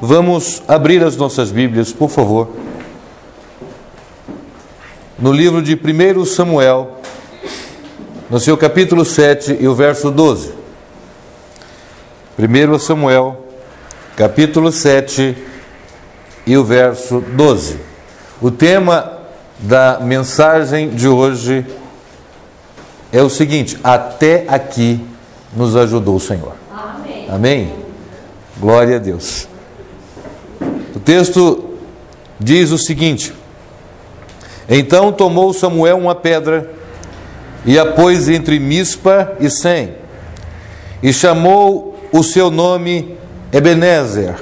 vamos abrir as nossas Bíblias, por favor, no livro de 1 Samuel, no seu capítulo 7 e o verso 12. 1 Samuel, capítulo 7 e o verso 12. O tema da mensagem de hoje é o seguinte: até aqui nos ajudou o Senhor. Amém. Amém? Glória a Deus. O texto diz o seguinte: então tomou Samuel uma pedra e a pôs entre Mispa e Sem, e chamou o seu nome Ebenezer,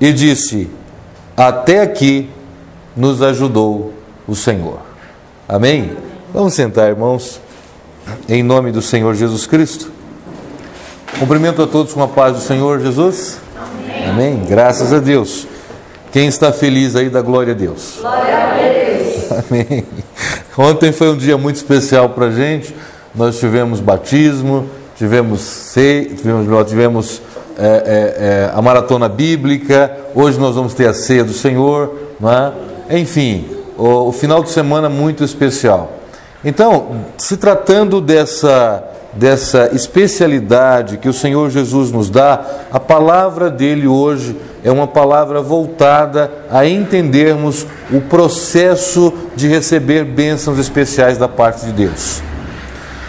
e disse: até aqui nos ajudou o Senhor. Amém? Vamos sentar, irmãos, em nome do Senhor Jesus Cristo. Cumprimento a todos com a paz do Senhor Jesus. Amém. Amém. Graças a Deus. Quem está feliz aí, dá glória a Deus. Glória a Deus. Amém. Ontem foi um dia muito especial para a gente. Nós tivemos batismo, tivemos a maratona bíblica. Hoje nós vamos ter a ceia do Senhor, não é? Enfim, o final de semana muito especial. Então, se tratando dessa especialidade que o Senhor Jesus nos dá, a palavra dele hoje é uma palavra voltada a entendermos o processo de receber bênçãos especiais da parte de Deus.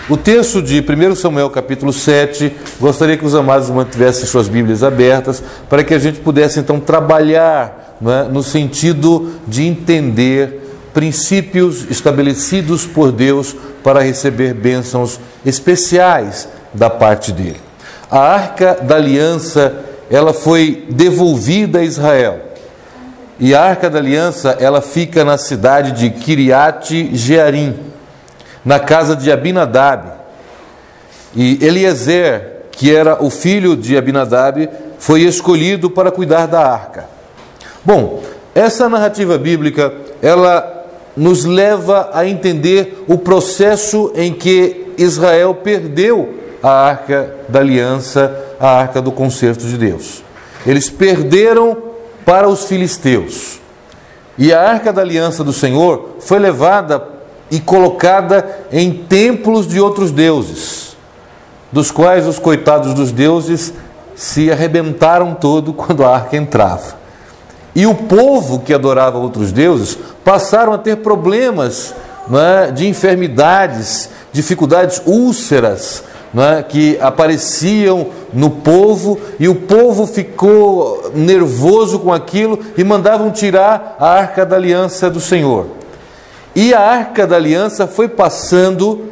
O texto de 1 Samuel capítulo 7, gostaria que os amados mantivessem suas Bíblias abertas, para que a gente pudesse então trabalhar, não é, no sentido de entender princípios estabelecidos por Deus para receber bênçãos especiais da parte dele. A Arca da Aliança, ela foi devolvida a Israel. E a Arca da Aliança, ela fica na cidade de Kiriat Jearim, na casa de Abinadab. E Eliezer, que era o filho de Abinadab, foi escolhido para cuidar da arca. Bom, essa narrativa bíblica, ela nos leva a entender o processo em que Israel perdeu a Arca da Aliança, a Arca do Concerto de Deus. Eles perderam para os filisteus. E a Arca da Aliança do Senhor foi levada e colocada em templos de outros deuses, dos quais os coitados dos deuses se arrebentaram todo quando a arca entrava. E o povo que adorava outros deuses passaram a ter problemas, não é, de enfermidades, dificuldades, úlceras, não é, que apareciam no povo, e o povo ficou nervoso com aquilo e mandavam tirar a Arca da Aliança do Senhor. E a Arca da Aliança foi passando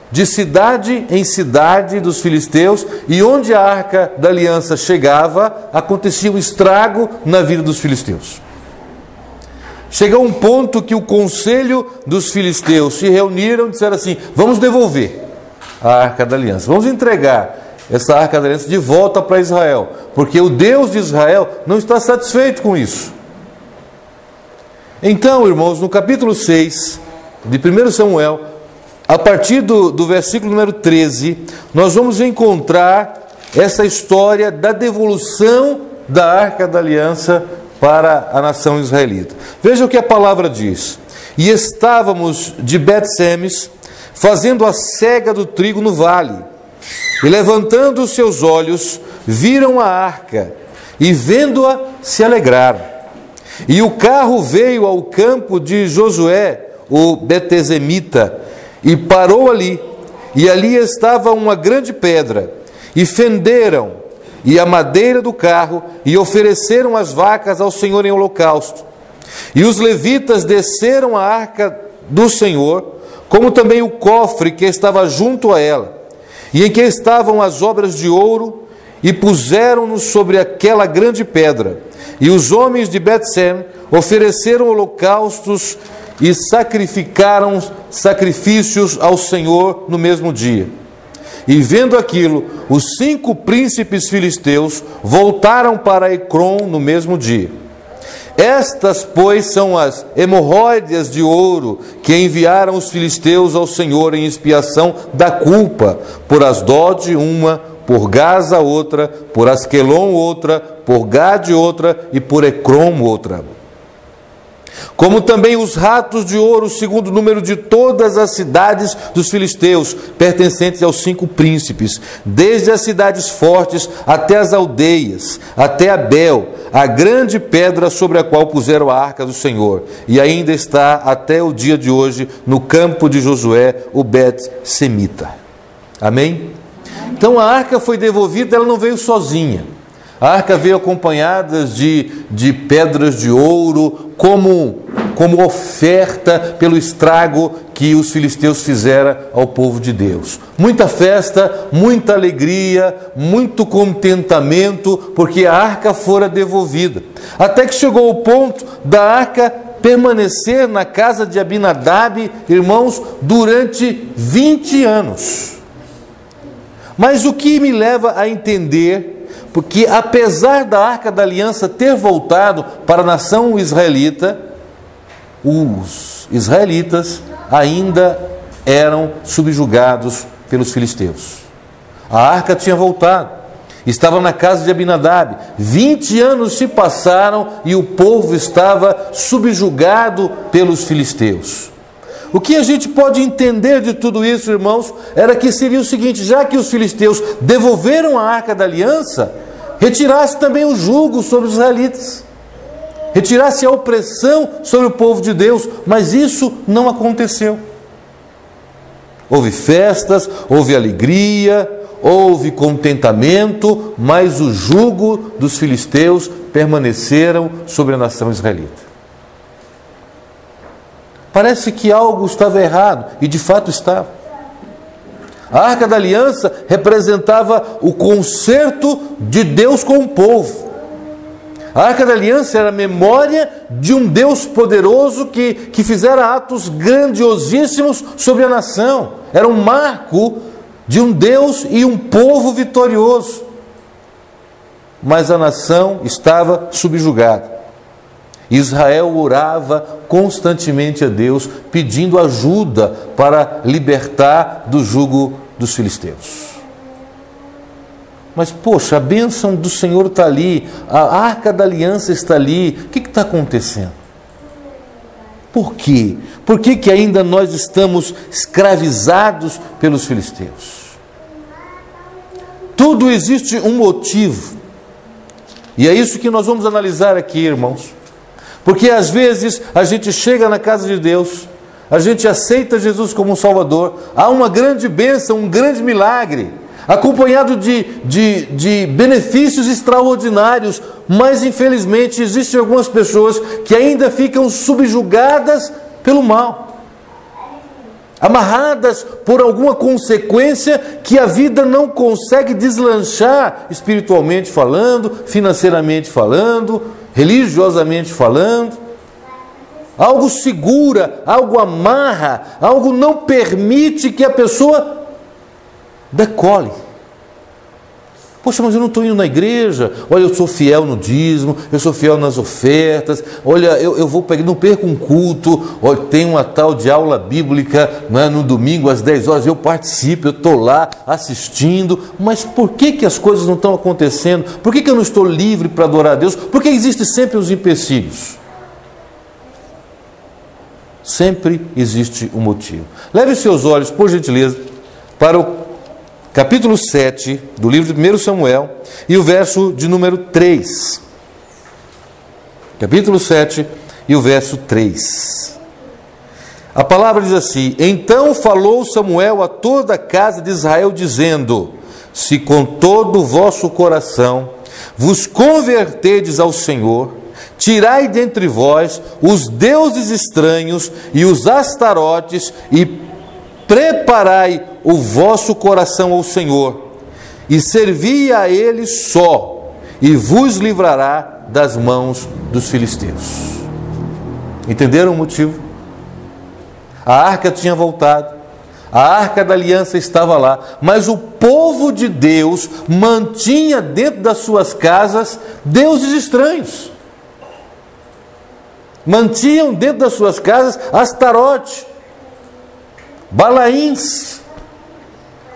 de cidade em cidade dos filisteus, e onde a Arca da Aliança chegava, acontecia um estrago na vida dos filisteus. Chegou um ponto que o conselho dos filisteus se reuniram e disseram assim: vamos devolver a Arca da Aliança, vamos entregar essa Arca da Aliança de volta para Israel, porque o Deus de Israel não está satisfeito com isso. Então, irmãos, no capítulo 6 de 1 Samuel, a partir do versículo número 13, nós vamos encontrar essa história da devolução da Arca da Aliança para a nação israelita. Veja o que a palavra diz: e estávamos de Bet-Semes fazendo a cega do trigo no vale, e levantando os seus olhos, viram a arca, e vendo-a, se alegraram. E o carro veio ao campo de Josué, o Betezemita, e parou ali, e ali estava uma grande pedra, e fenderam, e a madeira do carro, e ofereceram as vacas ao Senhor em holocausto. E os levitas desceram a arca do Senhor, como também o cofre que estava junto a ela, e em que estavam as obras de ouro, e puseram-no sobre aquela grande pedra. E os homens de Bet-Sem ofereceram holocaustos e sacrificaram sacrifícios ao Senhor no mesmo dia. E vendo aquilo, os 5 príncipes filisteus voltaram para Ecrom no mesmo dia. Estas, pois, são as hemorróidas de ouro que enviaram os filisteus ao Senhor em expiação da culpa por Asdod, uma, por Gaza outra, por Asquelon outra, por Gade outra e por Ecrom outra. Como também os ratos de ouro, segundo o número de todas as cidades dos filisteus, pertencentes aos 5 príncipes, desde as cidades fortes até as aldeias, até Abel, a grande pedra sobre a qual puseram a arca do Senhor, e ainda está até o dia de hoje no campo de Josué, o Bet-Semita. Amém? Então a arca foi devolvida, ela não veio sozinha. A arca veio acompanhada de pedras de ouro, como oferta pelo estrago que os filisteus fizeram ao povo de Deus. Muita festa, muita alegria, muito contentamento, porque a arca fora devolvida. Até que chegou o ponto da arca permanecer na casa de Abinadab, irmãos, durante 20 anos. Mas o que me leva a entender, porque apesar da Arca da Aliança ter voltado para a nação israelita, os israelitas ainda eram subjugados pelos filisteus. A arca tinha voltado, estava na casa de Abinadab. 20 anos se passaram e o povo estava subjugado pelos filisteus. O que a gente pode entender de tudo isso, irmãos, era que seria o seguinte: já que os filisteus devolveram a Arca da Aliança, retirasse também o jugo sobre os israelitas, retirasse a opressão sobre o povo de Deus, mas isso não aconteceu. Houve festas, houve alegria, houve contentamento, mas o jugo dos filisteus permaneceram sobre a nação israelita. Parece que algo estava errado, e de fato estava. A Arca da Aliança representava o concerto de Deus com o povo. A Arca da Aliança era a memória de um Deus poderoso que fizera atos grandiosíssimos sobre a nação. Era um marco de um Deus e um povo vitorioso. Mas a nação estava subjugada. Israel orava constantemente a Deus, pedindo ajuda para libertar do jugo dos filisteus. Mas, poxa, a bênção do Senhor está ali, a Arca da Aliança está ali, o que está acontecendo? Por quê? Por que ainda nós estamos escravizados pelos filisteus? Tudo existe um motivo, e é isso que nós vamos analisar aqui, irmãos. Porque às vezes a gente chega na casa de Deus, a gente aceita Jesus como um Salvador, há uma grande bênção, um grande milagre, acompanhado de benefícios extraordinários, mas infelizmente existem algumas pessoas que ainda ficam subjugadas pelo mal, amarradas por alguma consequência que a vida não consegue deslanchar, espiritualmente falando, financeiramente falando, religiosamente falando. Algo segura, algo amarra, algo não permite que a pessoa decole. Poxa, mas eu não estou indo na igreja. Olha, eu sou fiel no dízimo, eu sou fiel nas ofertas. Olha, eu vou pegar, não perco um culto. Olha, tem uma tal de aula bíblica, né, no domingo às 10 horas. Eu participo, eu estou lá assistindo. Mas por que as coisas não estão acontecendo? Por que eu não estou livre para adorar a Deus? Por que existem sempre os empecilhos? Sempre existe um motivo. Leve seus olhos, por gentileza, para o capítulo 7 do livro de 1 Samuel e o verso de número 3. Capítulo 7 e o verso 3. A palavra diz assim: Então falou Samuel a toda a casa de Israel, dizendo: Se com todo o vosso coração vos converterdes ao Senhor, tirai dentre vós os deuses estranhos e os astarotes e preparai o vosso coração ao Senhor, e servi a Ele só, e vos livrará das mãos dos filisteus. Entenderam o motivo? A arca tinha voltado, a Arca da Aliança estava lá, mas o povo de Deus mantinha dentro das suas casas deuses estranhos. Mantinham dentro das suas casas Astarote, Balaíns,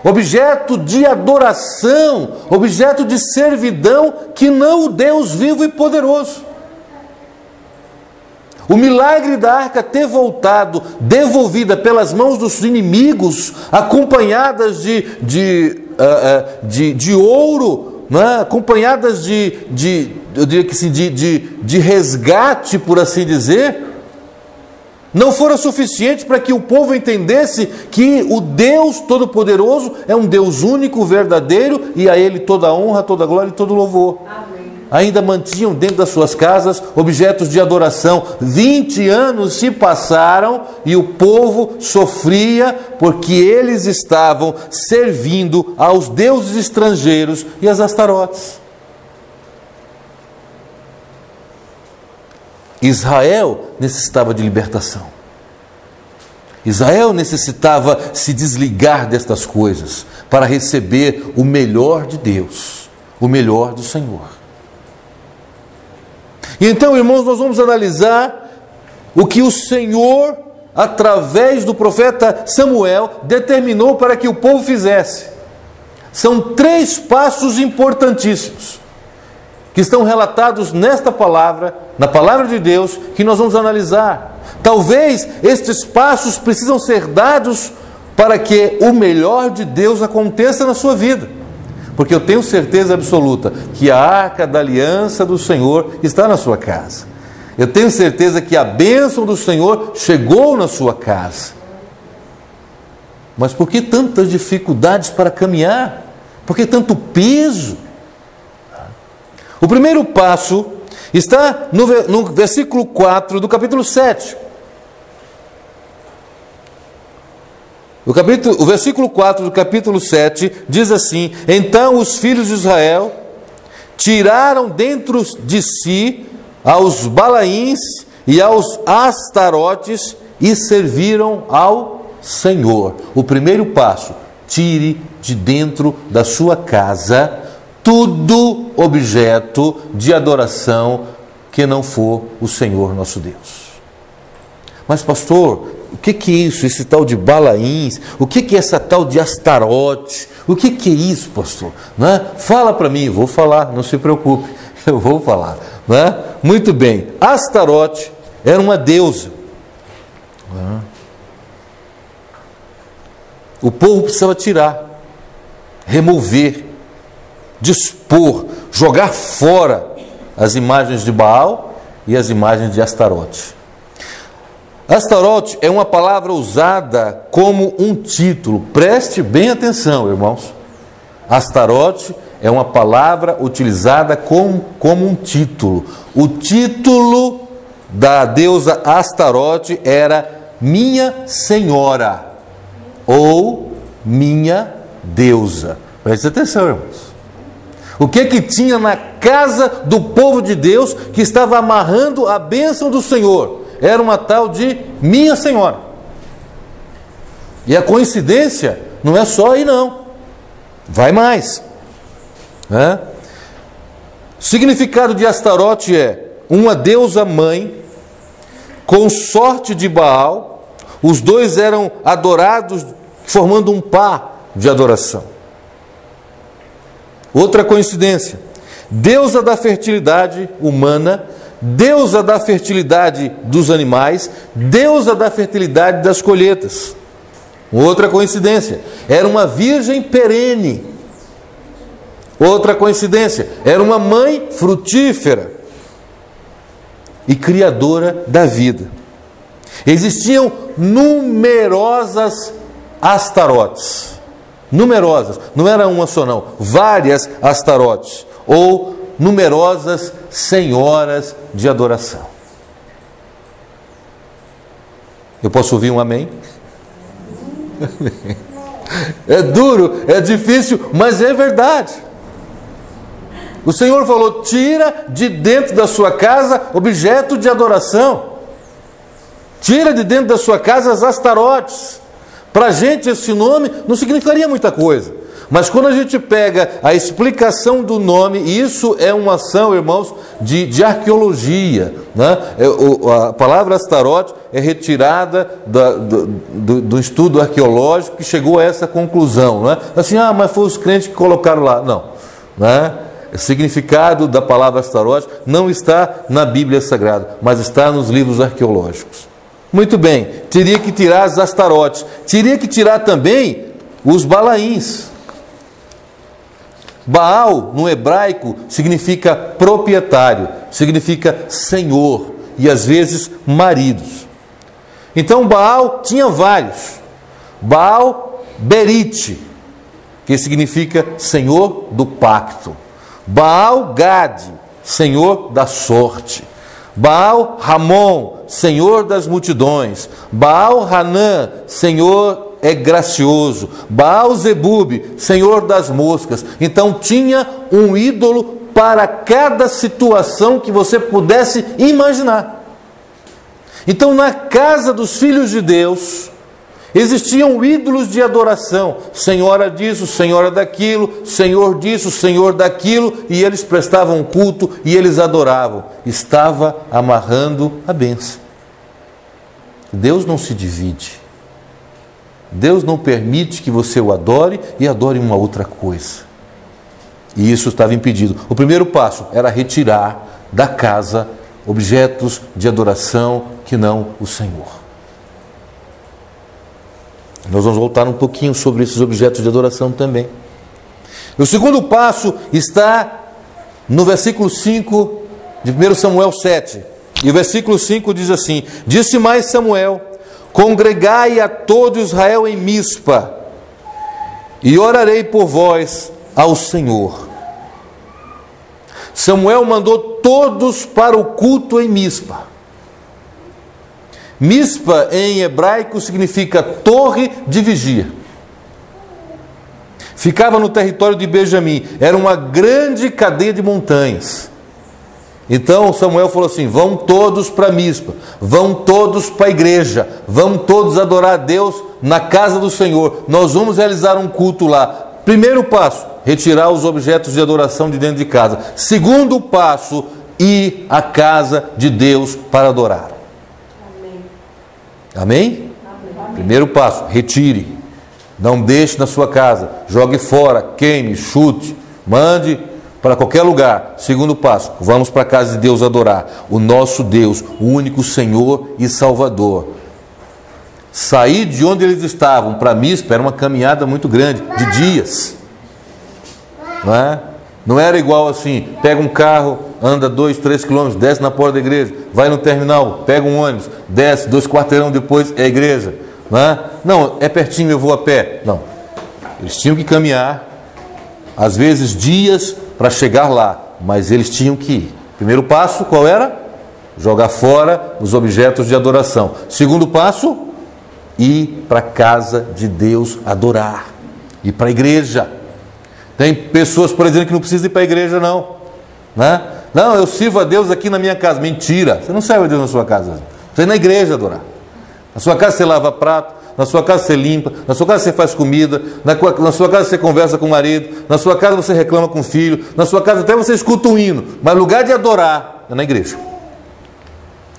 objeto de adoração, objeto de servidão, que não o Deus vivo e poderoso. O milagre da arca ter voltado, devolvida pelas mãos dos inimigos, acompanhadas de ouro, né? Acompanhadas eu diria que assim, de resgate, por assim dizer, não fora suficiente para que o povo entendesse que o Deus Todo-Poderoso é um Deus único, verdadeiro, e a Ele toda a honra, toda a glória e todo o louvor. Amém. Ainda mantinham dentro das suas casas objetos de adoração. 20 anos se passaram e o povo sofria porque eles estavam servindo aos deuses estrangeiros e às Astarotes. Israel necessitava de libertação. Israel necessitava se desligar destas coisas para receber o melhor de Deus, o melhor do Senhor. E então, irmãos, nós vamos analisar o que o Senhor, através do profeta Samuel, determinou para que o povo fizesse. São 3 passos importantíssimos que estão relatados nesta palavra, na palavra de Deus, que nós vamos analisar. Talvez estes passos precisam ser dados para que o melhor de Deus aconteça na sua vida. Porque eu tenho certeza absoluta que a arca da aliança do Senhor está na sua casa. Eu tenho certeza que a bênção do Senhor chegou na sua casa. Mas por que tantas dificuldades para caminhar? Por que tanto peso? O primeiro passo está no versículo 4 do capítulo 7. O versículo 4 do capítulo 7 diz assim: então os filhos de Israel tiraram dentro de si aos Balaíns e aos Astarotes e serviram ao Senhor. O primeiro passo: tire de dentro da sua casa todo objeto de adoração que não for o Senhor nosso Deus. Mas pastor, o que é isso, esse tal de Balaíns? O que é essa tal de Astarote? O que é isso, pastor? Né? Fala para mim, vou falar, não se preocupe, eu vou falar. Né? Muito bem, Astarote era uma deusa. O povo precisava tirar, remover, dispor, jogar fora as imagens de Baal e as imagens de Astarote. Astarote é uma palavra usada como um título. Preste bem atenção, irmãos. Astarote é uma palavra utilizada como um título. O título da deusa Astarote era Minha Senhora ou Minha Deusa. Preste atenção, irmãos. O que tinha na casa do povo de Deus que estava amarrando a bênção do Senhor? Era uma tal de Minha Senhora. E a coincidência não é só aí não. Vai mais. O significado de Astarote é uma deusa mãe, consorte de Baal. Os dois eram adorados formando um par de adoração. Outra coincidência: deusa da fertilidade humana, deusa da fertilidade dos animais, deusa da fertilidade das colheitas. Outra coincidência: era uma virgem perene. Outra coincidência: era uma mãe frutífera e criadora da vida. Existiam numerosas Astarotes. Numerosas, não era uma só não, várias Astarotes, ou numerosas senhoras de adoração. Eu posso ouvir um amém? É duro, é difícil, mas é verdade. O Senhor falou: tira de dentro da sua casa objeto de adoração. Tira de dentro da sua casa as Astarotes. Para a gente esse nome não significaria muita coisa. Mas quando a gente pega a explicação do nome, isso é uma ação, irmãos, de arqueologia, né? A palavra Astarote é retirada do estudo arqueológico que chegou a essa conclusão, né? Assim, mas foi os crentes que colocaram lá. Não, né? O significado da palavra Astarote não está na Bíblia Sagrada, mas está nos livros arqueológicos. Muito bem, teria que tirar as Astarotes, teria que tirar também os Balaíns. Baal, no hebraico, significa proprietário, significa senhor e às vezes maridos. Então Baal tinha vários. Baal Berite, que significa senhor do pacto. Baal Gad, senhor da sorte. Baal Ramon, senhor das multidões. Baal Hanã, senhor é gracioso. Baal Zebub, senhor das moscas. Então tinha um ídolo para cada situação que você pudesse imaginar. Então na casa dos filhos de Deus existiam ídolos de adoração, senhora disso, senhora daquilo, senhor disso, senhor daquilo, e eles prestavam culto e eles adoravam. Estava amarrando a bênção. Deus não se divide. Deus não permite que você o adore e adore uma outra coisa. E isso estava impedido. O primeiro passo era retirar da casa objetos de adoração que não o Senhor. Nós vamos voltar um pouquinho sobre esses objetos de adoração também. O segundo passo está no versículo 5 de 1 Samuel 7. E o versículo 5 diz assim: disse mais Samuel: congregai a todo Israel em Mispa, e orarei por vós ao Senhor. Samuel mandou todos para o culto em Mispa. Mispa em hebraico significa torre de vigia. Ficava no território de Benjamim. Era uma grande cadeia de montanhas. Então Samuel falou assim: vão todos para Mispa, vão todos para a igreja, vão todos adorar a Deus na casa do Senhor. Nós vamos realizar um culto lá. Primeiro passo, retirar os objetos de adoração de dentro de casa. Segundo passo, ir à casa de Deus para adorar. Amém? Amém? Primeiro passo, retire. Não deixe na sua casa. Jogue fora, queime, chute, mande para qualquer lugar. Segundo passo, vamos para a casa de Deus adorar o nosso Deus, o único Senhor e Salvador. Sair de onde eles estavam para Mispa era uma caminhada muito grande, de dias. Não é? Não era igual assim, pega um carro, anda 2, 3 quilômetros, desce na porta da igreja, vai no terminal, pega um ônibus, desce, 2 quarteirão depois é a igreja. Não é? Não, é pertinho, eu vou a pé. Não, eles tinham que caminhar, às vezes dias, para chegar lá, mas eles tinham que ir. Primeiro passo, qual era? Jogar fora os objetos de adoração. Segundo passo, ir para a casa de Deus adorar, ir para a igreja. Tem pessoas, por exemplo, que não precisam ir para a igreja, não. Né? Não, eu sirvo a Deus aqui na minha casa. Mentira, você não serve a Deus na sua casa. Você é na igreja adorar. Na sua casa você lava prato, na sua casa você limpa, na sua casa você faz comida, na sua casa você conversa com o marido, na sua casa você reclama com o filho, na sua casa até você escuta um hino. Mas lugar de adorar é na igreja.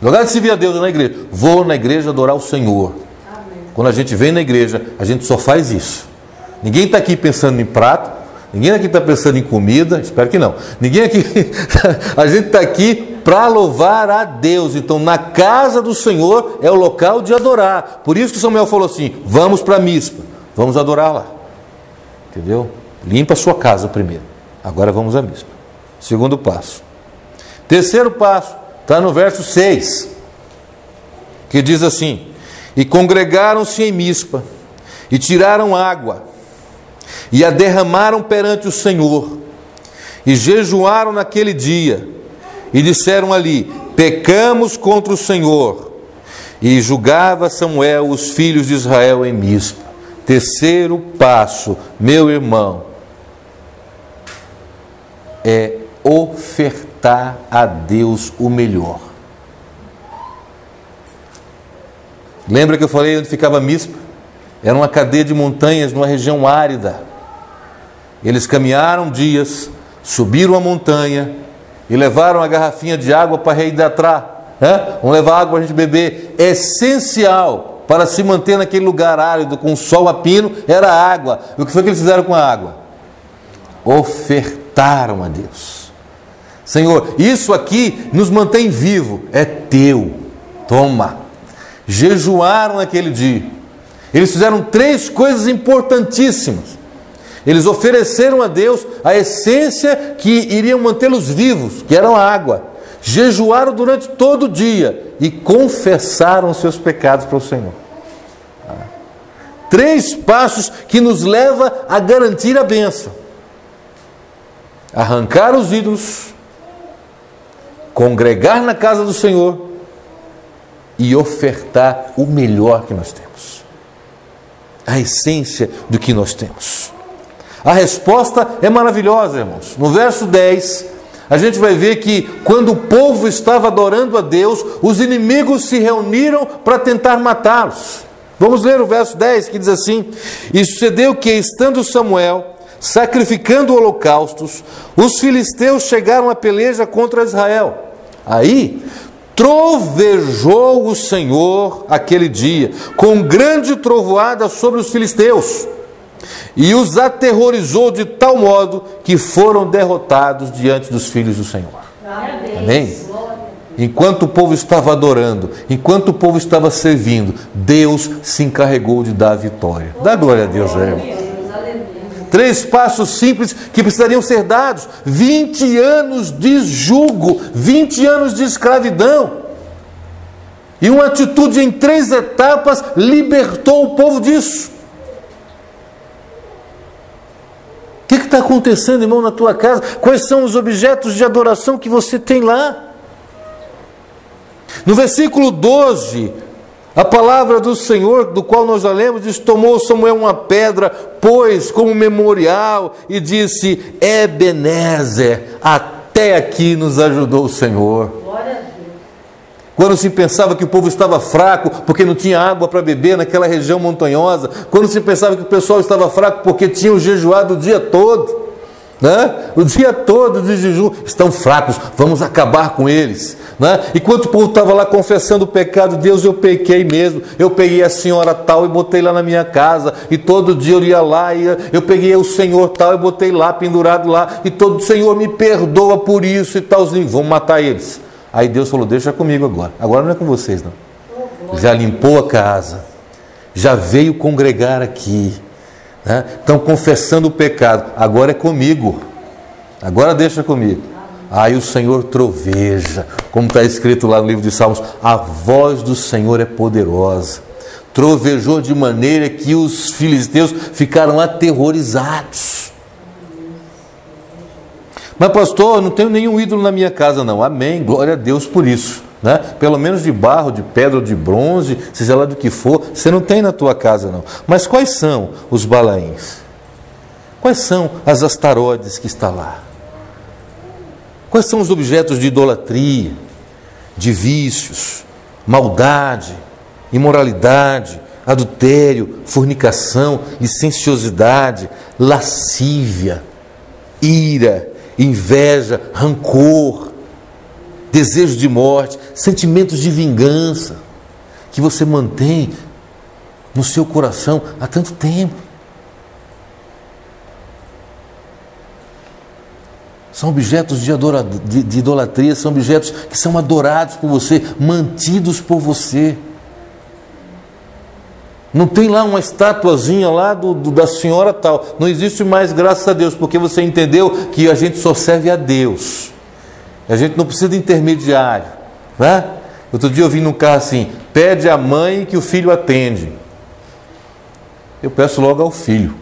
Lugar de servir a Deus é na igreja. Vou na igreja adorar o Senhor. Amém. Quando a gente vem na igreja, a gente só faz isso. Ninguém está aqui pensando em prato, ninguém aqui está pensando em comida, espero que não. Ninguém aqui, a gente está aqui para louvar a Deus. Então na casa do Senhor é o local de adorar. Por isso que Samuel falou assim: vamos para Mispa, vamos adorar lá. Entendeu? Limpa a sua casa primeiro, agora vamos a Mispa. Segundo passo. Terceiro passo, está no verso 6, que diz assim: e congregaram-se em Mispa, e tiraram água, e a derramaram perante o Senhor, e jejuaram naquele dia, e disseram ali: pecamos contra o Senhor. E julgava Samuel os filhos de Israel em Mispa. Terceiro passo, meu irmão, é ofertar a Deus o melhor. Lembra que eu falei onde ficava Mispa? Era uma cadeia de montanhas, numa região árida. Eles caminharam dias, subiram a montanha e levaram a garrafinha de água para reidratar. Vamos levar água para a gente beber. Essencial para se manter naquele lugar árido, com sol a pino, era a água. E o que foi que eles fizeram com a água? Ofertaram a Deus. Senhor, isso aqui nos mantém vivo, é teu, toma. Jejuaram naquele dia. Eles fizeram 3 coisas importantíssimas. Eles ofereceram a Deus a essência que iriam mantê-los vivos, que era a água. Jejuaram durante todo o dia e confessaram os seus pecados para o Senhor. 3 passos que nos levam a garantir a bênção: arrancar os ídolos, congregar na casa do Senhor e ofertar o melhor que nós temos, a essência do que nós temos. A resposta é maravilhosa, irmãos. No verso 10, a gente vai ver que quando o povo estava adorando a Deus, os inimigos se reuniram para tentar matá-los. Vamos ler o verso 10, que diz assim: E sucedeu que, estando Samuel sacrificando holocaustos, os filisteus chegaram à peleja contra Israel. Aí trovejou o Senhor aquele dia, com grande trovoada sobre os filisteus, e os aterrorizou de tal modo que foram derrotados diante dos filhos do Senhor. Amém? Enquanto o povo estava adorando, enquanto o povo estava servindo, Deus se encarregou de dar a vitória. Dá glória a Deus, irmão. 3 passos simples que precisariam ser dados. 20 anos de jugo, 20 anos de escravidão. E uma atitude em 3 etapas libertou o povo disso. O que está acontecendo, irmão, na tua casa? Quais são os objetos de adoração que você tem lá? No versículo 12, a palavra do Senhor, do qual nós já lemos, diz: tomou Samuel uma pedra, pôs como memorial e disse: Ebenezer, até aqui nos ajudou o Senhor. Quando se pensava que o povo estava fraco porque não tinha água para beber naquela região montanhosa, quando se pensava que o pessoal estava fraco porque tinham jejuado o dia todo, o dia todo de jejum, estão fracos, vamos acabar com eles. Enquanto o povo estava lá confessando o pecado, Deus, eu pequei mesmo, eu peguei a senhora tal e botei lá na minha casa, e todo dia eu ia lá, eu peguei o senhor tal e botei lá, pendurado lá, e todo Senhor me perdoa por isso e talzinho, vamos matar eles. Aí Deus falou: deixa comigo agora não é com vocês não, já limpou a casa, já veio congregar aqui, estão confessando o pecado, agora é comigo, agora deixa comigo. Aí o Senhor troveja, como está escrito lá no livro de Salmos: a voz do Senhor é poderosa. Trovejou de maneira que os filisteus ficaram aterrorizados. Mas pastor, eu não tenho nenhum ídolo na minha casa não. Amém, glória a Deus por isso. Pelo menos de barro, de pedra ou de bronze, seja lá do que for, você não tem na tua casa não. Mas quais são os balaíns? Quais são as astarodes que está lá? Quais são os objetos de idolatria, de vícios, maldade, imoralidade, adultério, fornicação, licenciosidade, lascívia, ira, inveja, rancor, desejo de morte, sentimentos de vingança que você mantém no seu coração há tanto tempo? São objetos de idolatria, são objetos que são adorados por você, mantidos por você. Não tem lá uma estatuazinha lá da senhora tal. Não existe mais, graças a Deus, porque você entendeu que a gente só serve a Deus. A gente não precisa de intermediário. Outro dia eu vim num carro assim: pede à mãe que o filho atende. Eu peço logo ao filho.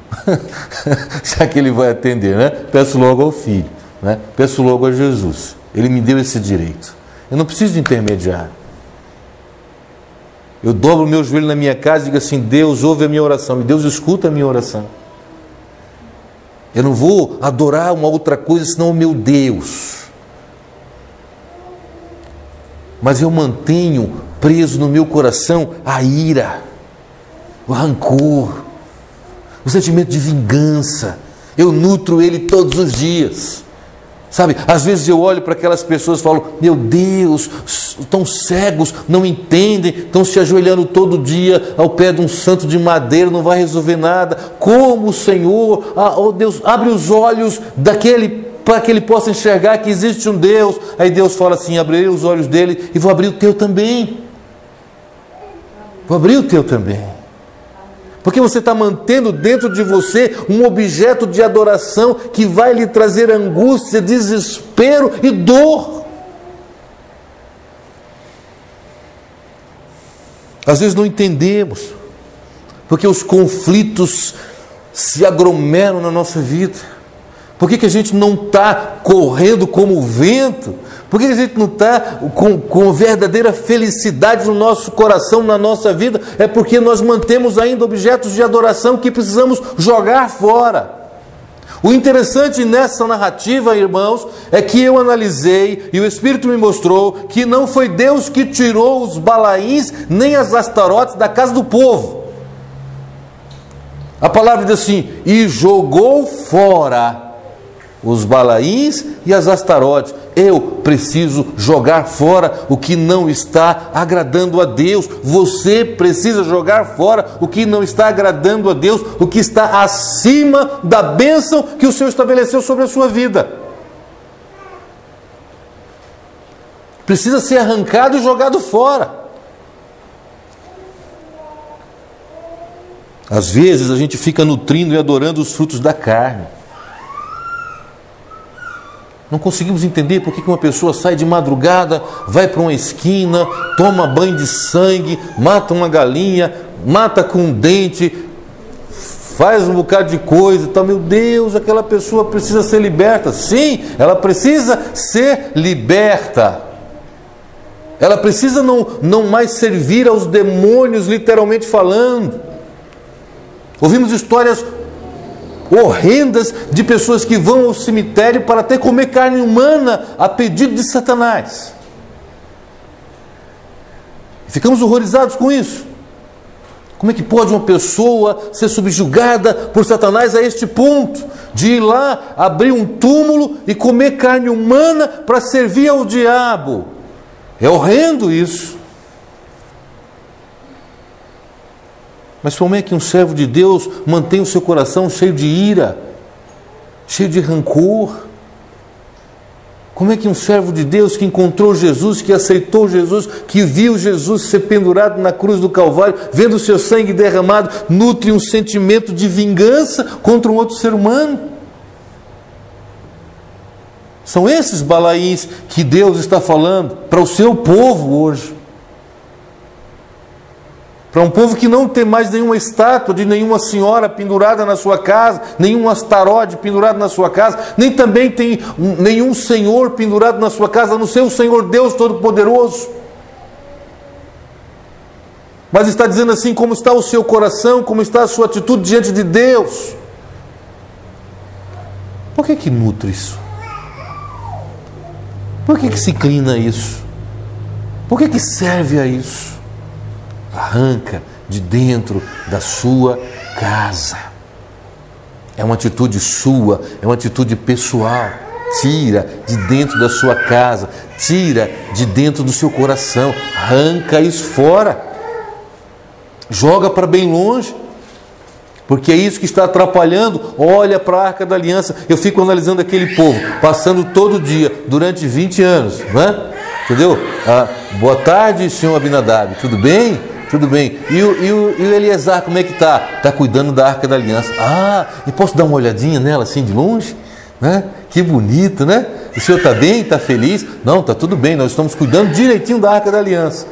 Já que ele vai atender, peço logo ao filho. Peço logo a Jesus. Ele me deu esse direito. Eu não preciso de intermediário. Eu dobro o meu joelho na minha casa e digo assim: Deus ouve a minha oração, e Deus escuta a minha oração. Eu não vou adorar uma outra coisa senão o meu Deus. Mas eu mantenho preso no meu coração a ira, o rancor, o sentimento de vingança, Eu nutro ele todos os dias. Sabe, às vezes eu olho para aquelas pessoas e falo, meu Deus, estão cegos, não entendem, estão se ajoelhando todo dia ao pé de um santo de madeira, não vai resolver nada. Como o Senhor, oh Deus, abre os olhos daquele, para que ele possa enxergar que existe um Deus. Aí Deus fala assim, abrirei os olhos dele e vou abrir o teu também. Vou abrir o teu também. Porque você está mantendo dentro de você um objeto de adoração que vai lhe trazer angústia, desespero e dor. Às vezes não entendemos, porque os conflitos se aglomeram na nossa vida. Por que a gente não está correndo como o vento? Por que a gente não está com verdadeira felicidade no nosso coração, na nossa vida? É porque nós mantemos ainda objetos de adoração que precisamos jogar fora. O interessante nessa narrativa, irmãos, é que eu analisei e o Espírito me mostrou que não foi Deus que tirou os Balaíns nem as Astarotes da casa do povo. A palavra diz assim, e jogou fora os Balaíns e as Astarotes. Eu preciso jogar fora o que não está agradando a Deus. Você precisa jogar fora o que não está agradando a Deus, o que está acima da bênção que o Senhor estabeleceu sobre a sua vida. Precisa ser arrancado e jogado fora. Às vezes a gente fica nutrindo e adorando os frutos da carne. Não conseguimos entender por que uma pessoa sai de madrugada, vai para uma esquina, toma banho de sangue, mata uma galinha, mata com um dente, faz um bocado de coisa e tal. Meu Deus, aquela pessoa precisa ser liberta. Sim, ela precisa ser liberta. Ela precisa não mais servir aos demônios, literalmente falando. Ouvimos histórias horrendas de pessoas que vão ao cemitério para até comer carne humana a pedido de Satanás. Ficamos horrorizados com isso. Como é que pode uma pessoa ser subjugada por Satanás a este ponto de ir lá, abrir um túmulo e comer carne humana para servir ao diabo? É horrendo isso. Mas como é que um servo de Deus mantém o seu coração cheio de ira, cheio de rancor? Como é que um servo de Deus que encontrou Jesus, que aceitou Jesus, que viu Jesus ser pendurado na cruz do Calvário, vendo o seu sangue derramado, nutre um sentimento de vingança contra um outro ser humano? São esses Balaíns que Deus está falando para o seu povo hoje. Para um povo que não tem mais nenhuma estátua de nenhuma senhora pendurada na sua casa, nenhum Astarote pendurado na sua casa, nem também tem nenhum Senhor pendurado na sua casa, a não ser o Senhor Deus Todo-Poderoso. Mas está dizendo assim, como está o seu coração, como está a sua atitude diante de Deus. Por que nutre isso? Por que se inclina a isso? Por que serve a isso? Arranca de dentro da sua casa. É uma atitude sua, é uma atitude pessoal. Tira de dentro da sua casa, tira de dentro do seu coração, arranca isso fora. Joga para bem longe, porque é isso que está atrapalhando. Olha para a Arca da Aliança. Eu fico analisando aquele povo, passando todo dia, durante 20 anos, né? Entendeu? Boa tarde, senhor Abinadab, tudo bem? Tudo bem. E o Eliezer, como é que está? Está cuidando da Arca da Aliança. E posso dar uma olhadinha nela assim de longe? Né? Que bonito, né? O senhor está bem? Está feliz? Não, está tudo bem, nós estamos cuidando direitinho da Arca da Aliança.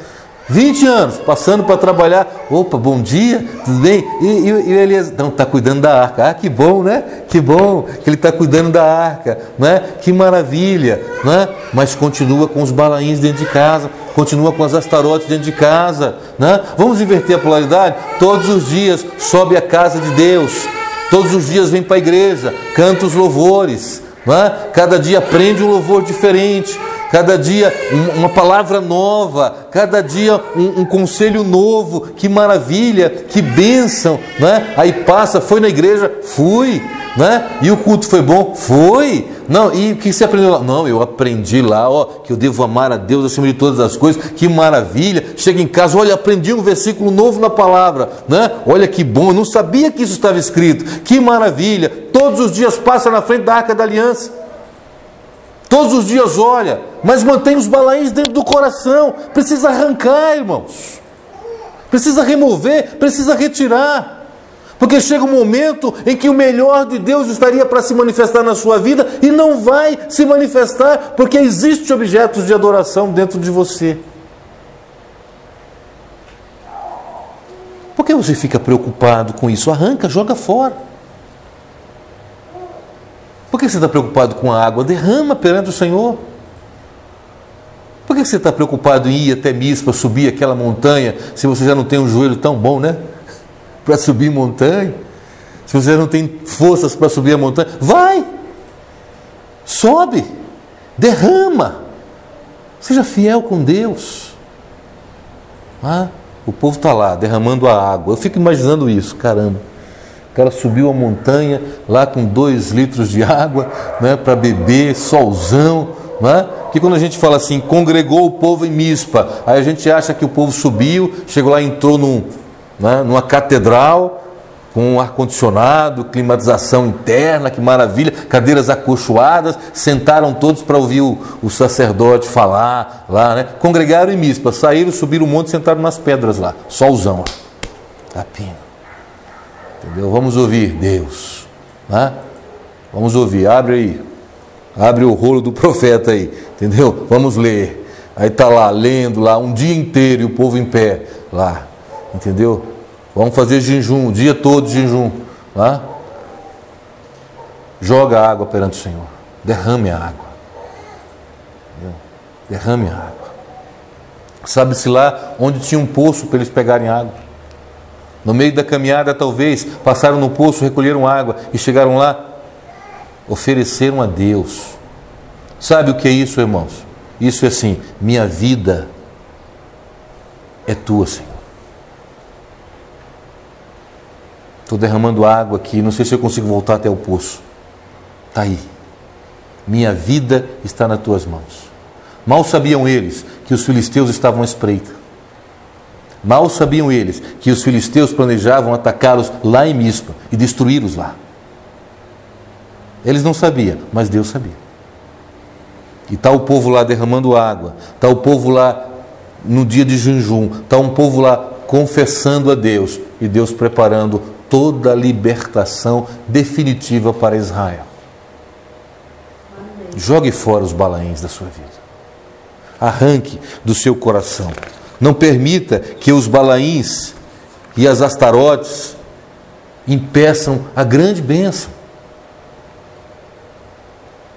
20 anos, passando para trabalhar. Opa, bom dia, tudo bem? E o Eliezer, não, está cuidando da arca. Que bom, né? Que bom que ele está cuidando da arca, né? Que maravilha, né? Mas continua com os Balaíns dentro de casa, continua com as Astarotes dentro de casa, né? Vamos inverter a polaridade? Todos os dias sobe à casa de Deus, todos os dias vem para a igreja, canta os louvores, né? Cada dia aprende um louvor diferente. Cada dia uma palavra nova, cada dia um conselho novo, que maravilha, que bênção, né? Aí passa, foi na igreja? Fui, Né? E o culto foi bom? Foi. Não, e o que você aprendeu lá? Não, eu aprendi lá, ó, que eu devo amar a Deus acima de todas as coisas. Que maravilha. Chega em casa, olha, aprendi um versículo novo na palavra, né? Olha que bom, eu não sabia que isso estava escrito. Que maravilha. Todos os dias passa na frente da Arca da Aliança. Todos os dias olha, mas mantém os balaíns dentro do coração. Precisa arrancar, irmãos. Precisa remover, precisa retirar. Porque chega um momento em que o melhor de Deus estaria para se manifestar na sua vida e não vai se manifestar porque existem objetos de adoração dentro de você. Por que você fica preocupado com isso? Arranca, joga fora. Por que você está preocupado com a água? Derrama perante o Senhor. Por que você está preocupado em ir até Mispa, subir aquela montanha, se você já não tem um joelho tão bom, né? Para subir montanha, se você não tem forças para subir a montanha, vai, sobe, derrama, seja fiel com Deus. O povo está lá, derramando a água, eu fico imaginando isso, caramba, o cara subiu a montanha, lá com 2 litros de água, né, para beber, solzão, né? Que quando a gente fala assim, congregou o povo em Mispa, aí a gente acha que o povo subiu, chegou lá, entrou numa catedral, com ar-condicionado, climatização interna, que maravilha, cadeiras acolchoadas, sentaram todos para ouvir o sacerdote falar lá, né? Congregaram em Mispa, saíram, subiram o monte e sentaram nas pedras lá, solzão, tapinha. Entendeu? Vamos ouvir Deus, né? Vamos ouvir, abre o rolo do profeta aí, entendeu? Vamos ler. Aí está lá, lendo lá, um dia inteiro e o povo em pé lá. Entendeu? Vamos fazer jejum, o dia todo de jejum. Tá? Joga a água perante o Senhor. Derrame a água. Entendeu? Derrame a água. Sabe-se lá onde tinha um poço para eles pegarem água. No meio da caminhada, talvez, passaram no poço, recolheram água e chegaram lá, ofereceram a Deus. Sabe o que é isso, irmãos? Isso é assim, minha vida é tua, Senhor. Estou derramando água aqui, não sei se eu consigo voltar até o poço. Está aí. Minha vida está nas tuas mãos. Mal sabiam eles que os filisteus estavam à espreita. Mal sabiam eles que os filisteus planejavam atacá-los lá em Mispa e destruí-los lá. Eles não sabiam, mas Deus sabia. E está o povo lá derramando água, está o povo lá no dia de jejum, está um povo lá confessando a Deus e Deus preparando toda a libertação definitiva para Israel. Amém. Jogue fora os balaíns da sua vida. Arranque do seu coração. Não permita que os balaíns e as astarotes impeçam a grande bênção.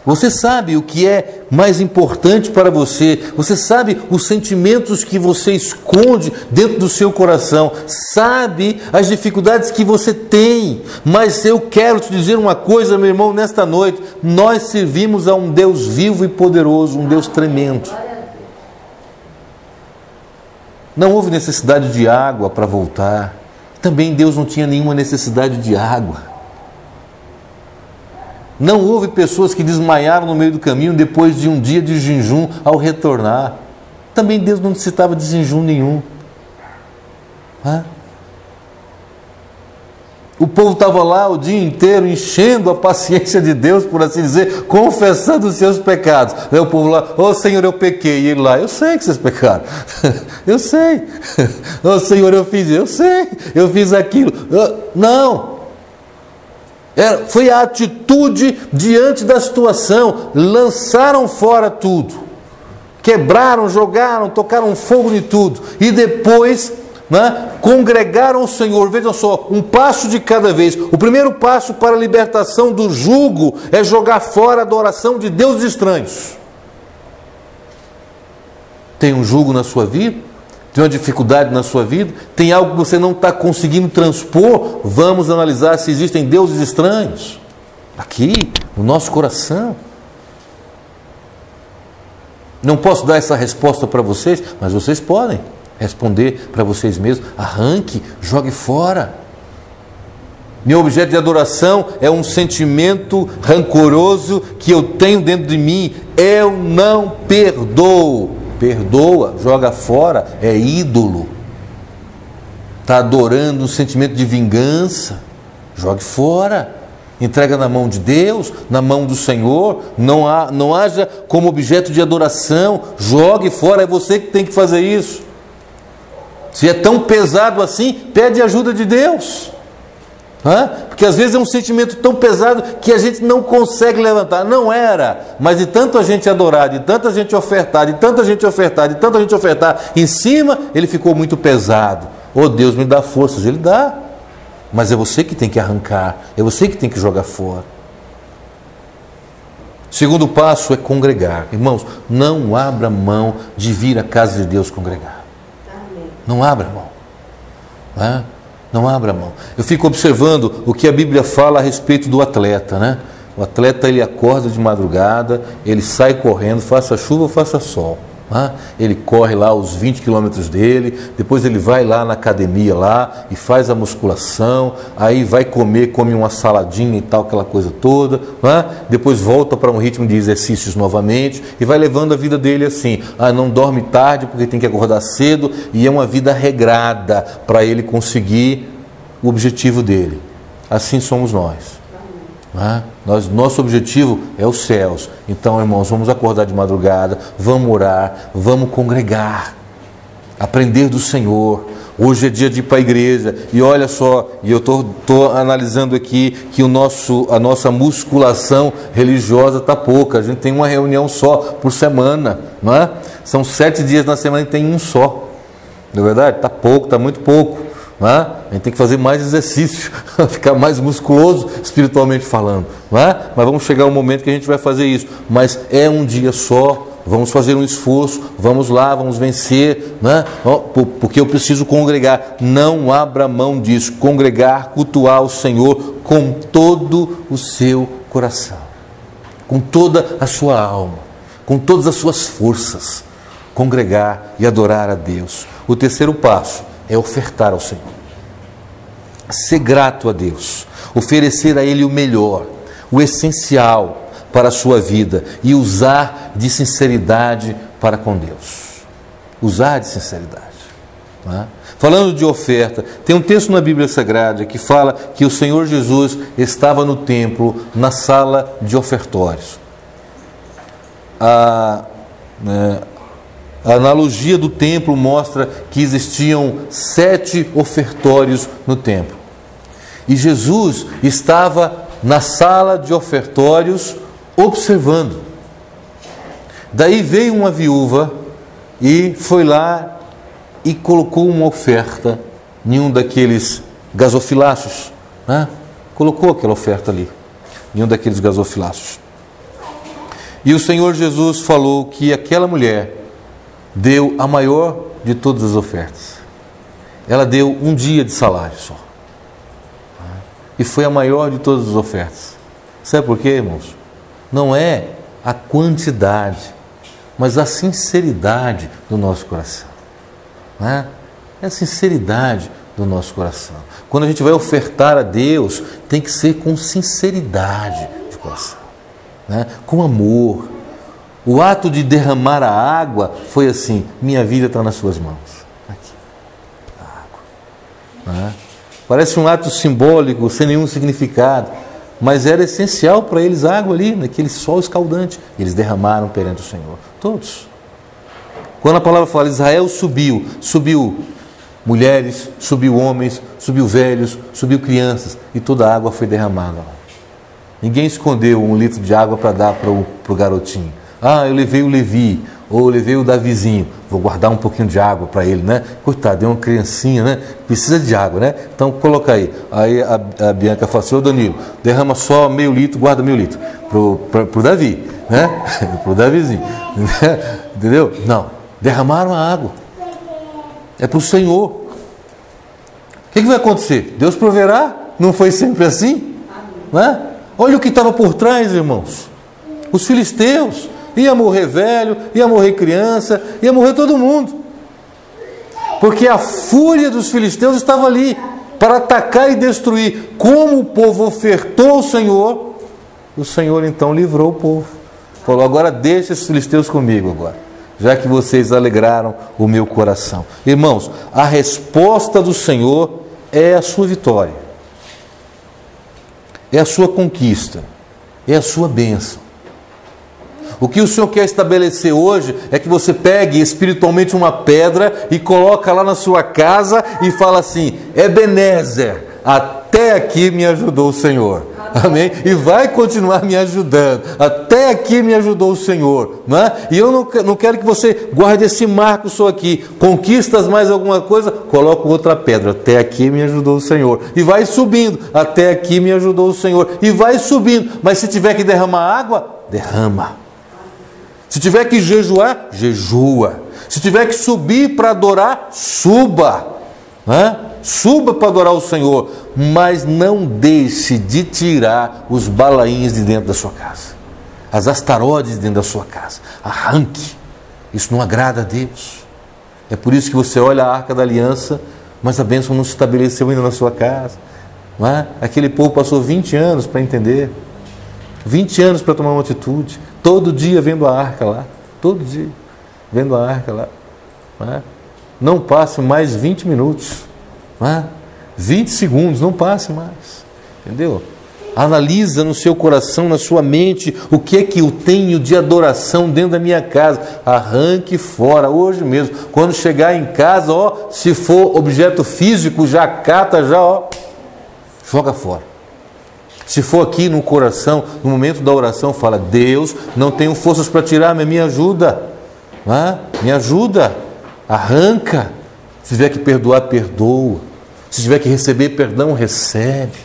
Você sabe o que é mais importante para você. Você sabe os sentimentos que você esconde dentro do seu coração. Sabe as dificuldades que você tem. Mas eu quero te dizer uma coisa, meu irmão, nesta noite. Nós servimos a um Deus vivo e poderoso, um Deus tremendo. Não houve necessidade de água para voltar. Também Deus não tinha nenhuma necessidade de água. Não houve pessoas que desmaiaram no meio do caminho depois de um dia de jejum ao retornar. Também Deus não necessitava de jejum nenhum. O povo estava lá o dia inteiro enchendo a paciência de Deus, por assim dizer, confessando os seus pecados. Aí o povo lá, ô Senhor, eu pequei. E ele lá, eu sei que vocês pecaram. Eu sei. Ô Senhor, eu fiz aquilo. Não. Foi a atitude diante da situação. Lançaram fora tudo. Quebraram, jogaram, tocaram fogo em tudo. E depois, congregaram o Senhor. Vejam só, um passo de cada vez. O primeiro passo para a libertação do jugo é jogar fora a adoração de deuses estranhos. Tem um jugo na sua vida? Tem uma dificuldade na sua vida? Tem algo que você não está conseguindo transpor? Vamos analisar se existem deuses estranhos aqui, no nosso coração. Não posso dar essa resposta para vocês, mas vocês podem responder para vocês mesmos. Arranque, jogue fora. Meu objeto de adoração é um sentimento rancoroso que eu tenho dentro de mim. Eu não perdoo. Perdoa, joga fora, é ídolo. Está adorando um sentimento de vingança. Jogue fora. Entrega na mão de Deus, na mão do Senhor. Não haja como objeto de adoração. Jogue fora, é você que tem que fazer isso. Se é tão pesado assim, pede ajuda de Deus. Porque às vezes é um sentimento tão pesado que a gente não consegue levantar. Não era, mas de tanto a gente adorar, de tanta gente ofertar, de tanta gente ofertar, de tanta gente ofertar, em cima ele ficou muito pesado. Oh, Deus me dá forças. Ele dá, mas é você que tem que arrancar, é você que tem que jogar fora. Segundo passo é congregar. Irmãos, não abra mão de vir à casa de Deus congregar. Não abra mão. Não abra mão. Eu fico observando o que a Bíblia fala a respeito do atleta, né? O atleta, ele acorda de madrugada, ele sai correndo, faça chuva ou faça sol. Ele corre lá os 20 quilômetros dele, depois ele vai lá na academia lá e faz a musculação, aí vai comer, come uma saladinha e tal, aquela coisa toda, depois volta para um ritmo de exercícios novamente e vai levando a vida dele assim. Não dorme tarde porque tem que acordar cedo, e é uma vida regrada para ele conseguir o objetivo dele. Assim somos nós. Nosso objetivo é os céus. Então, irmãos, vamos acordar de madrugada, vamos orar, vamos congregar, aprender do Senhor. Hoje é dia de ir para a igreja, e olha só, e eu estou analisando aqui que a nossa musculação religiosa está pouca. A gente tem uma reunião só por semana, não é? São 7 dias na semana e tem um só. Não é verdade? Está pouco, está muito pouco. A gente tem que fazer mais exercício, ficar mais musculoso espiritualmente falando, mas vamos chegar um momento que a gente vai fazer isso. Mas é um dia só, vamos fazer um esforço, vamos lá, vamos vencer, porque eu preciso congregar. Não abra mão disso. Congregar, cultuar o Senhor com todo o seu coração, com toda a sua alma, com todas as suas forças. Congregar e adorar a Deus. O terceiro passo é ofertar ao Senhor. Ser grato a Deus, oferecer a Ele o melhor, o essencial para a sua vida, e usar de sinceridade para com Deus. Usar de sinceridade. Falando de oferta, tem um texto na Bíblia Sagrada que fala que o Senhor Jesus estava no templo, na sala de ofertórios. A analogia do templo mostra que existiam 7 ofertórios no templo. E Jesus estava na sala de ofertórios observando. Daí veio uma viúva e foi lá e colocou uma oferta em um daqueles gasofiláceos. Colocou aquela oferta ali, em um daqueles gasofiláceos. E o Senhor Jesus falou que aquela mulher deu a maior de todas as ofertas. Ela deu um dia de salário só. E foi a maior de todas as ofertas. Sabe por quê, irmãos? Não é a quantidade, mas a sinceridade do nosso coração. É a sinceridade do nosso coração. Quando a gente vai ofertar a Deus, tem que ser com sinceridade de coração, com amor. O ato de derramar a água foi assim: minha vida está nas suas mãos. Aqui, a água. Parece um ato simbólico, sem nenhum significado, mas era essencial para eles a água ali, naquele sol escaldante. Eles derramaram perante o Senhor, todos. Quando a palavra fala Israel subiu mulheres, subiu homens, subiu velhos, subiu crianças, e toda a água foi derramada. Ninguém escondeu 1 litro de água para dar para o garotinho. Eu levei o Levi, ou eu levei o Davizinho, vou guardar um pouquinho de água para ele, Coitado, é uma criancinha, Precisa de água, Então coloca aí. Aí a Bianca fala assim: ô Danilo, derrama só meio litro, guarda meio litro, pro Davi, pro Davizinho, entendeu? Não, derramaram a água, é para o Senhor. O que vai acontecer? Deus proverá? Não foi sempre assim? Olha o que estava por trás, irmãos. Os filisteus. Ia morrer velho, ia morrer criança, ia morrer todo mundo. Porque a fúria dos filisteus estava ali. para atacar e destruir. Como o povo ofertou ao Senhor, o Senhor então livrou o povo. Falou, agora deixa esses filisteus comigo agora, já que vocês alegraram o meu coração. Irmãos, a resposta do Senhor é a sua vitória, é a sua conquista, é a sua bênção. O que o Senhor quer estabelecer hoje é que você pegue espiritualmente uma pedra e coloca lá na sua casa e fala assim, Ebenezer, até aqui me ajudou o Senhor. Amém? E vai continuar me ajudando. Até aqui me ajudou o Senhor. Não é? E eu não quero que você guarde esse marco só aqui. Conquistas mais alguma coisa, coloca outra pedra. Até aqui me ajudou o Senhor. E vai subindo. Até aqui me ajudou o Senhor. E vai subindo. Mas se tiver que derramar água, derrama. Se tiver que jejuar, jejua. Se tiver que subir para adorar, suba. Não é? Suba para adorar o Senhor, mas não deixe de tirar os balaíns de dentro da sua casa, as astarotes de dentro da sua casa. Arranque. Isso não agrada a Deus. É por isso que você olha a Arca da Aliança, mas a bênção não se estabeleceu ainda na sua casa. Não é? Aquele povo passou 20 anos para entender, 20 anos para tomar uma atitude, todo dia vendo a Arca lá, todo dia vendo a Arca lá. Não é? Não passe mais 20 minutos. 20 segundos, não passe mais, entendeu? Analisa no seu coração, na sua mente, o que é que eu tenho de adoração dentro da minha casa. Arranque fora, hoje mesmo. Quando chegar em casa, ó, se for objeto físico, já cata, já, ó, joga fora. Se for aqui no coração, no momento da oração, fala, Deus, não tenho forças para tirar, mas me ajuda. Me ajuda. Arranca. Se tiver que perdoar, perdoa. Se tiver que receber perdão, recebe.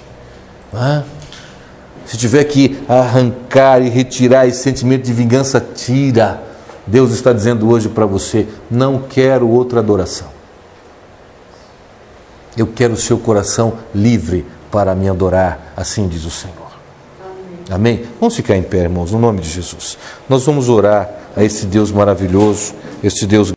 Se tiver que arrancar e retirar esse sentimento de vingança, tira. Deus está dizendo hoje para você, não quero outra adoração. Eu quero o seu coração livre para me adorar, assim diz o Senhor. Amém? Vamos ficar em pé, irmãos, no nome de Jesus. Nós vamos orar a esse Deus maravilhoso, esse Deus